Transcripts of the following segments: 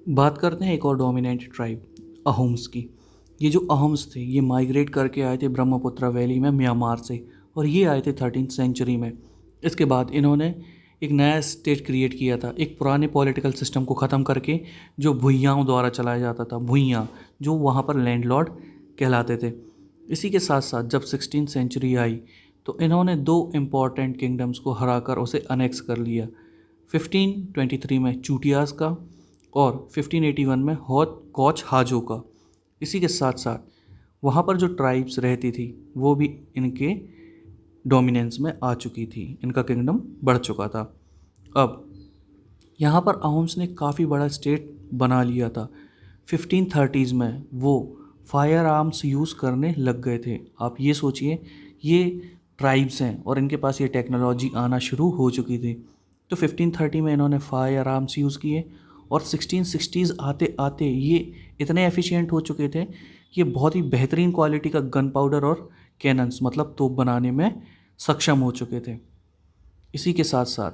बात करते हैं एक और डोमिनेंट ट्राइब अहोम्स की। ये जो अहोम्स थे ये माइग्रेट करके आए थे ब्रह्मपुत्र वैली में म्यांमार से, और ये आए थे 13th सेंचुरी में। इसके बाद इन्होंने एक नया स्टेट क्रिएट किया था, एक पुराने पॉलिटिकल सिस्टम को ख़त्म करके, जो भुइयाओं द्वारा चलाया जाता था। भुइयाँ जो वहाँ पर लैंडलॉर्ड कहलाते थे। इसी के साथ साथ जब 16th सेंचुरी आई तो इन्होंने दो इम्पॉर्टेंट किंगडम्स को हराकर उसे अनेक्स कर लिया। 1523 में चूटियास का और 1581 में हौत कौच हाजो का। इसी के साथ साथ वहाँ पर जो ट्राइब्स रहती थी वो भी इनके डोमिनेंस में आ चुकी थी, इनका किंगडम बढ़ चुका था। अब यहाँ पर अहोम्स ने काफ़ी बड़ा स्टेट बना लिया था। 1530s में वो फायर आर्म्स यूज़ करने लग गए थे। आप ये सोचिए, ये ट्राइब्स हैं और इनके पास ये टेक्नोलॉजी आना शुरू हो चुकी थी। तो 1530 में इन्होंने फायर आर्म्स यूज़ किए और 1660s आते आते ये इतने एफिशिएंट हो चुके थे कि ये बहुत ही बेहतरीन क्वालिटी का गन पाउडर और कैनन्स मतलब तोप बनाने में सक्षम हो चुके थे। इसी के साथ साथ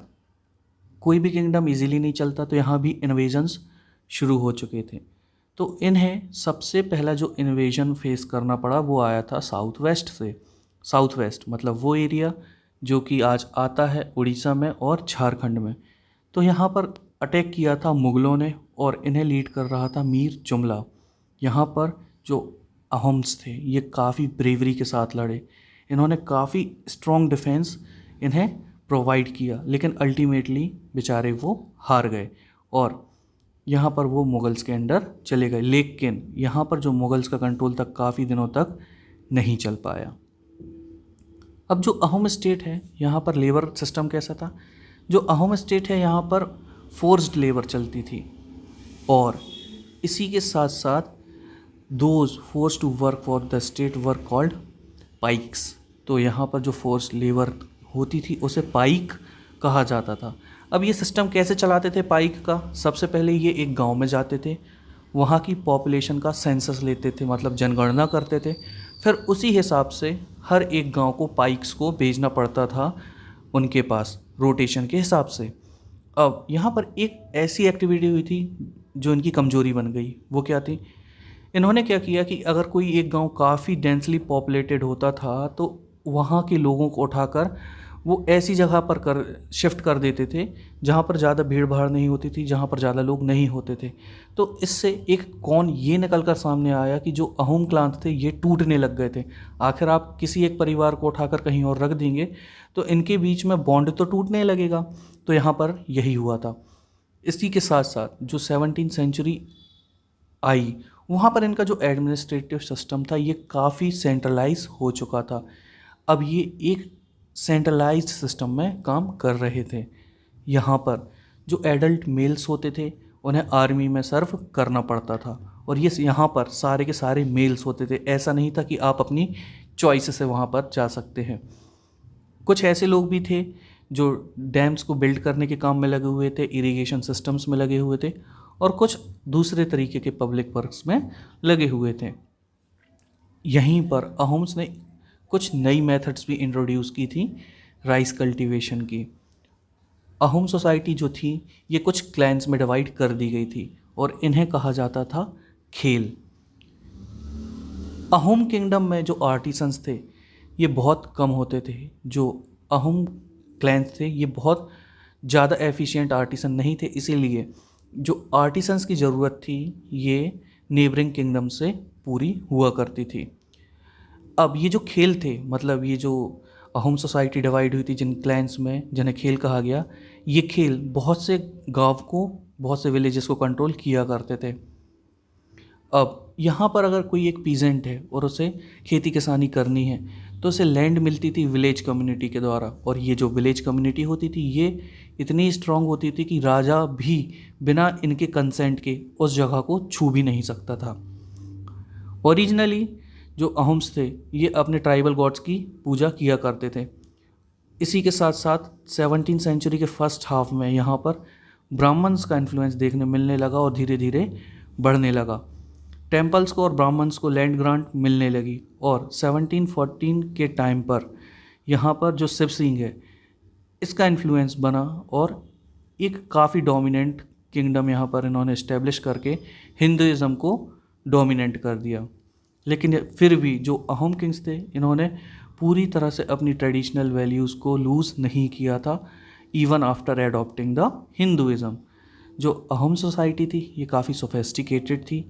कोई भी किंगडम इजीली नहीं चलता, तो यहाँ भी इन्वेजन्स शुरू हो चुके थे। तो इन्हें सबसे पहला जो इन्वेजन फेस करना पड़ा वो आया था साउथ वेस्ट से। साउथ वेस्ट मतलब वो एरिया जो कि आज आता है उड़ीसा में और झारखंड में। तो यहाँ पर अटैक किया था मुग़लों ने और इन्हें लीड कर रहा था मीर जुमला। यहाँ पर जो अहोम्स थे ये काफ़ी ब्रेवरी के साथ लड़े। इन्होंने काफ़ी स्ट्रॉन्ग डिफेंस इन्हें प्रोवाइड किया, लेकिन अल्टीमेटली बेचारे वो हार गए और यहाँ पर वो मुग़ल्स के अंडर चले गए। लेकिन यहाँ पर जो मुग़ल्स का कंट्रोल तक काफ़ी दिनों तक नहीं चल पाया। अब जो अहोम स्टेट है यहाँ पर लेबर सिस्टम कैसा था? जो अहोम स्टेट है यहाँ पर फोर्स्ड लेबर चलती थी और इसी के साथ साथ those force to work for the state work called Paiks. तो यहाँ पर जो फोर्स्ड लेबर होती थी उसे पाइक कहा जाता था। अब ये सिस्टम कैसे चलाते थे पाइक का? सबसे पहले ये एक गांव में जाते थे, वहाँ की पॉपुलेशन का सेंसस लेते थे मतलब जनगणना करते थे। फिर उसी हिसाब से हर एक गांव को पाइक्स को भेजना पड़ता था उनके पास रोटेशन के हिसाब से। अब यहाँ पर एक ऐसी एक्टिविटी हुई थी जो इनकी कमजोरी बन गई। वो क्या थी? इन्होंने क्या किया कि अगर कोई एक गांव काफ़ी डेंसली पॉपुलेटेड होता था तो वहाँ के लोगों को उठाकर वो ऐसी जगह पर शिफ्ट कर देते थे जहाँ पर ज़्यादा भीड़ भाड़ नहीं होती थी, जहाँ पर ज़्यादा लोग नहीं होते थे। तो इससे एक कौन ये निकल कर सामने आया कि जो अहोम क्लान थे ये टूटने लग गए थे। आखिर आप किसी एक परिवार को उठाकर कहीं और रख देंगे तो इनके बीच में बॉन्ड तो टूटने लगेगा। तो यहाँ पर यही हुआ था। इसी के साथ साथ जो 17th सेंचुरी आई वहाँ पर इनका जो एडमिनिस्ट्रेटिव सिस्टम था ये काफ़ी सेंट्रलाइज हो चुका था। अब ये एक सेंट्रलाइज्ड सिस्टम में काम कर रहे थे। यहाँ पर जो एडल्ट मेल्स होते थे उन्हें आर्मी में सर्व करना पड़ता था और ये यहाँ पर सारे के सारे मेल्स होते थे। ऐसा नहीं था कि आप अपनी चॉइस से वहाँ पर जा सकते हैं। कुछ ऐसे लोग भी थे जो डैम्स को बिल्ड करने के काम में लगे हुए थे, इरिगेशन सिस्टम्स में लगे हुए थे और कुछ दूसरे तरीके के पब्लिक वर्क्स में लगे हुए थे। यहीं पर अहोम्स ने कुछ नई मेथड्स भी इंट्रोड्यूस की थी राइस कल्टीवेशन की। अहोम सोसाइटी जो थी ये कुछ क्लैंस में डिवाइड कर दी गई थी और इन्हें कहा जाता था खेल। अहोम किंगडम में जो आर्टिसंस थे ये बहुत कम होते थे। जो अहोम क्लैंस थे ये बहुत ज़्यादा एफिशिएंट आर्टिसन नहीं थे, इसीलिए जो आर्टिसंस की ज़रूरत थी ये नेबरिंग किंगडम से पूरी हुआ करती थी। अब ये जो खेल थे मतलब ये जो अहोम सोसाइटी डिवाइड हुई थी जिन क्लैंस में जिन्हें खेल कहा गया, ये खेल बहुत से गांव को, बहुत से विलेजेस को कंट्रोल किया करते थे। अब यहाँ पर अगर कोई एक पीजेंट है और उसे खेती किसानी करनी है तो उसे लैंड मिलती थी विलेज कम्युनिटी के द्वारा, और ये जो विलेज कम्युनिटी होती थी ये इतनी स्ट्रांग होती थी कि राजा भी बिना इनके कंसेंट के उस जगह को छू भी नहीं सकता था। ओरिजिनली जो अहोम्स थे ये अपने ट्राइबल गॉड्स की पूजा किया करते थे। इसी के साथ साथ 17th सेंचुरी के फर्स्ट हाफ में यहाँ पर ब्राह्मण्स का इन्फ्लुएंस देखने मिलने लगा और धीरे धीरे बढ़ने लगा। टेम्पल्स को और ब्राह्मण्स को लैंड ग्रांट मिलने लगी और 1714 के टाइम पर यहाँ पर जो शिव सिंह है इसका इन्फ्लुएंस बना और एक काफ़ी डोमिनेंट किंगडम यहाँ पर इन्होंने इस्टेब्लिश करके हिंदुज़म को डोमिनेट कर दिया। लेकिन फिर भी जो अहोम किंग्स थे इन्होंने पूरी तरह से अपनी ट्रेडिशनल वैल्यूज़ को लूज़ नहीं किया था, even after adopting the Hinduism. जो अहोम सोसाइटी थी ये काफ़ी सोफेस्टिकेटेड थी।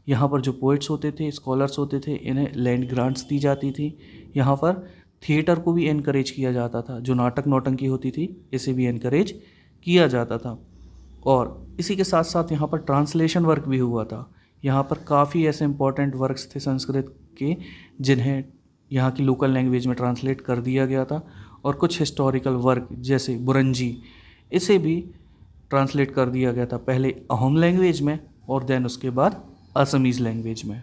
यहाँ पर जो पोइट्स होते थे, स्कॉलर्स होते थे, इन्हें लैंड ग्रांट्स दी जाती थी। यहाँ पर थिएटर को भी इनकरेज किया जाता था, जो नाटक नौटंकी होती थी इसे भी इनकरेज किया जाता था। और इसी के साथ साथ यहाँ पर ट्रांसलेशन वर्क भी हुआ था। यहाँ पर काफ़ी ऐसे इंपॉर्टेंट वर्क्स थे संस्कृत के जिन्हें यहाँ की लोकल लैंग्वेज में ट्रांसलेट कर दिया गया था, और कुछ हिस्टोरिकल वर्क जैसे बुरंजी इसे भी ट्रांसलेट कर दिया गया था, पहले अहोम लैंग्वेज में और देन उसके बाद असमीज़ लैंग्वेज में।